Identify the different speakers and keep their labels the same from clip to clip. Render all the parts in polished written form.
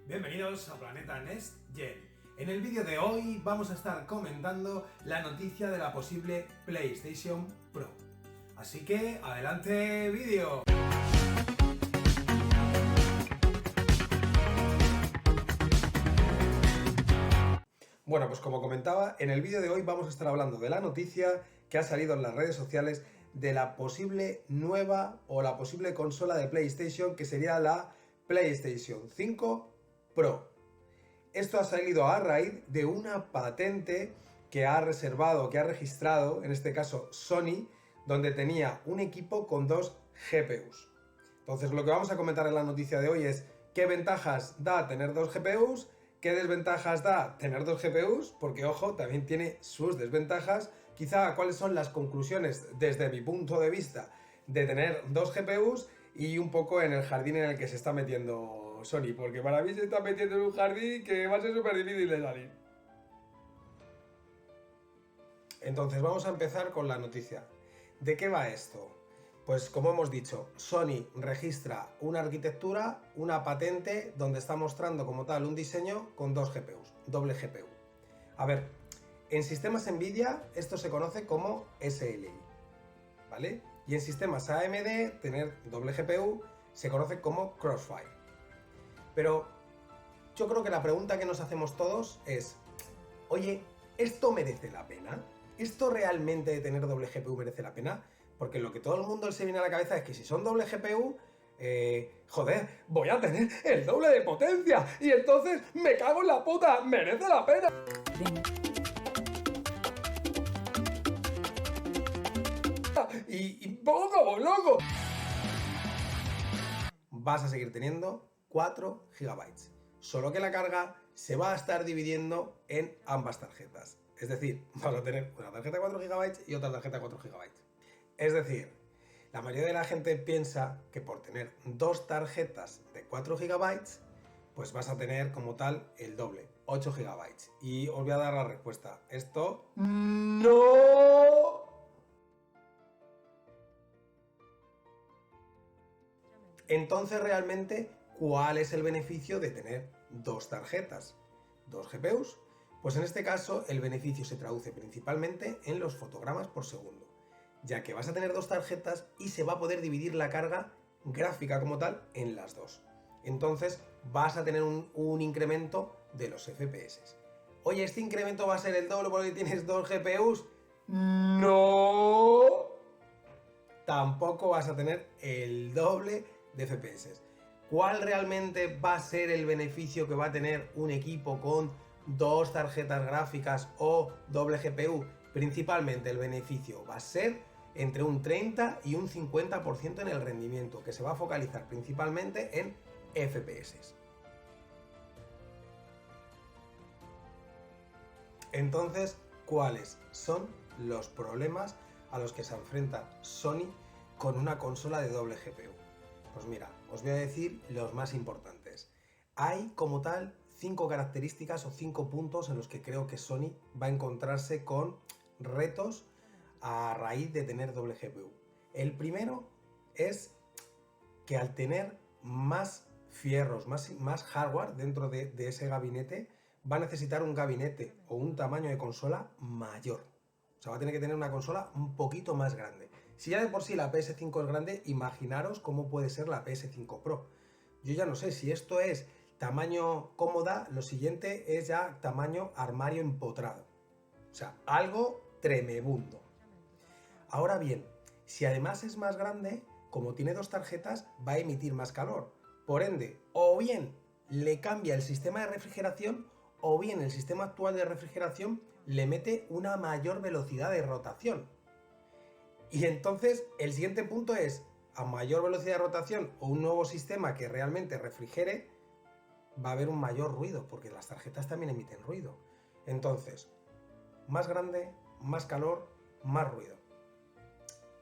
Speaker 1: Bienvenidos a Planeta Next Gen. En el vídeo de hoy vamos a estar comentando la noticia de la posible PlayStation Pro. Así que, ¡adelante vídeo! Bueno, pues como comentaba, en el vídeo de hoy vamos a estar hablando de la noticia que ha salido en las redes sociales de la posible nueva o la posible consola de PlayStation, que sería la PlayStation 5 Pro. Esto ha salido a raíz de una patente que ha registrado, en este caso Sony, donde tenía un equipo con dos GPUs. Entonces, lo que vamos a comentar en la noticia de hoy es qué ventajas da tener dos GPUs, qué desventajas da tener dos GPUs, porque ojo, también tiene sus desventajas, quizá cuáles son las conclusiones desde mi punto de vista de tener dos GPUs y un poco en el jardín en el que se está metiendo Sony, porque para mí se está metiendo en un jardín que va a ser súper difícil de salir. Entonces vamos a empezar con la noticia. ¿De qué va esto? Pues como hemos dicho, Sony registra una arquitectura, una patente, donde está mostrando como tal un diseño con dos GPUs, doble GPU. A ver, en sistemas Nvidia esto se conoce como SLI, ¿vale? Y en sistemas AMD tener doble GPU se conoce como Crossfire. Pero yo creo que la pregunta que nos hacemos todos es, oye, ¿esto merece la pena? ¿Esto realmente de tener doble GPU merece la pena? Porque lo que todo el mundo se viene a la cabeza es que si son doble GPU, joder, voy a tener el doble de potencia y entonces me cago en la puta, merece la pena. Y pongo como loco. Vas a seguir teniendo 4 GB, solo que la carga se va a estar dividiendo en ambas tarjetas. Es decir, vas a tener una tarjeta de 4 GB y otra tarjeta de 4 GB. Es decir, la mayoría de la gente piensa que por tener dos tarjetas de 4 GB, pues vas a tener como tal el doble, 8 GB. Y os voy a dar la respuesta. Esto no. Entonces, realmente, ¿cuál es el beneficio de tener dos tarjetas? ¿Dos GPUs? Pues en este caso, el beneficio se traduce principalmente en los fotogramas por segundo, ya que vas a tener dos tarjetas y se va a poder dividir la carga gráfica como tal en las dos. Entonces, vas a tener un incremento de los FPS. Oye, ¿este incremento va a ser el doble porque tienes dos GPUs? No. Tampoco vas a tener el doble de FPS. ¿Cuál realmente va a ser el beneficio que va a tener un equipo con dos tarjetas gráficas o doble GPU? Principalmente el beneficio va a ser entre un 30 y un 50% en el rendimiento, que se va a focalizar principalmente en FPS. Entonces, ¿cuáles son los problemas a los que se enfrenta Sony con una consola de doble GPU? Pues mira, os voy a decir los más importantes. Hay como tal 5 características o 5 puntos en los que creo que Sony va a encontrarse con retos a raíz de tener doble GPU. El primero es que al tener más fierros, más hardware dentro de ese gabinete, va a necesitar un gabinete o un tamaño de consola mayor. O sea, va a tener que tener una consola un poquito más grande. Si ya de por sí la PS5 es grande, imaginaros cómo puede ser la PS5 Pro. Yo ya no sé si esto es tamaño cómoda, lo siguiente es ya tamaño armario empotrado. O sea, algo tremebundo. Ahora bien, si además es más grande, como tiene dos tarjetas, va a emitir más calor. Por ende, o bien le cambia el sistema de refrigeración, o bien el sistema actual de refrigeración le mete una mayor velocidad de rotación. Y entonces el siguiente punto es, a mayor velocidad de rotación o un nuevo sistema que realmente refrigere, va a haber un mayor ruido, porque las tarjetas también emiten ruido. Entonces, más grande, más calor, más ruido.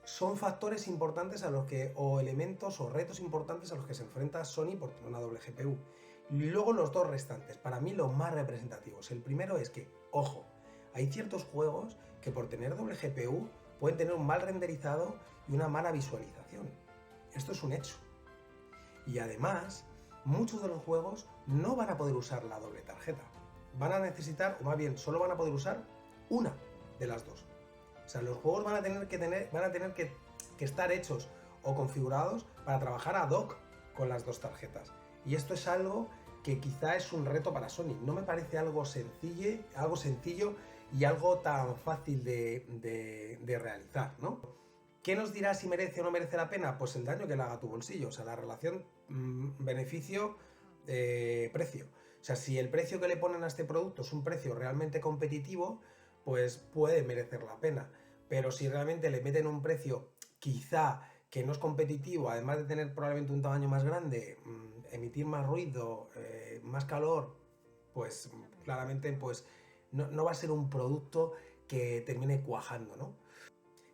Speaker 1: Son factores importantes a los que, o elementos o retos importantes a los que se enfrenta Sony por tener una doble GPU. Y luego los dos restantes, para mí los más representativos. El primero es que, ojo, hay ciertos juegos que por tener doble GPU pueden tener un mal renderizado y una mala visualización. Esto es un hecho. Y además, muchos de los juegos no van a poder usar la doble tarjeta. Van a necesitar, o más bien, solo van a poder usar una de las dos. O sea, los juegos van a tener que estar hechos o configurados para trabajar ad hoc con las dos tarjetas. Y esto es algo que quizá es un reto para Sony. No me parece algo sencillo y algo tan fácil de realizar, ¿no? ¿Qué nos dirá si merece o no merece la pena? Pues el daño que le haga a tu bolsillo, o sea, la relación beneficio-precio. O sea, si el precio que le ponen a este producto es un precio realmente competitivo, pues puede merecer la pena. Pero si realmente le meten un precio quizá que no es competitivo, además de tener probablemente un tamaño más grande, emitir más ruido, más calor, pues claramente pues, no va a ser un producto que termine cuajando, ¿no?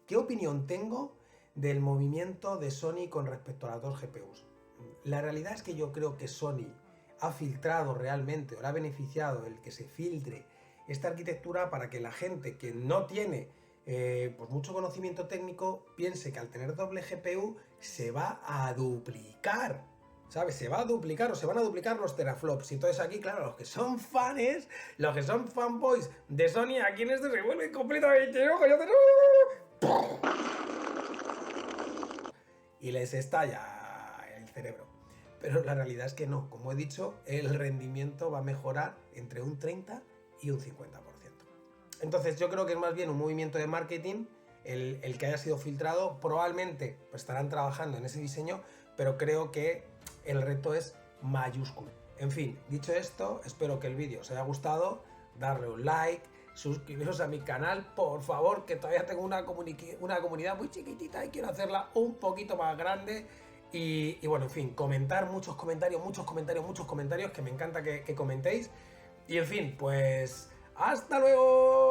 Speaker 1: ¿Qué opinión tengo del movimiento de Sony con respecto a las dos GPUs? La realidad es que yo creo que Sony ha filtrado realmente o le ha beneficiado el que se filtre esta arquitectura para que la gente que no tiene pues mucho conocimiento técnico piense que al tener doble GPU se va a duplicar, ¿sabes? Se va a duplicar o se van a duplicar los teraflops. Y entonces aquí, claro, los que son fans, los que son fanboys de Sony, aquí en esto se vuelve completamente loco. Y les estalla el cerebro. Pero la realidad es que no. Como he dicho, el rendimiento va a mejorar entre un 30 y un 50%. Entonces yo creo que es más bien un movimiento de marketing el que haya sido filtrado. Probablemente pues, estarán trabajando en ese diseño, pero creo que el reto es mayúsculo. En fin, dicho esto, espero que el vídeo os haya gustado, darle un like, suscribiros a mi canal, por favor, que todavía tengo una comunidad muy chiquitita y quiero hacerla un poquito más grande. Y bueno, en fin, comentar, muchos comentarios, que me encanta que comentéis. Y en fin, pues ¡hasta luego!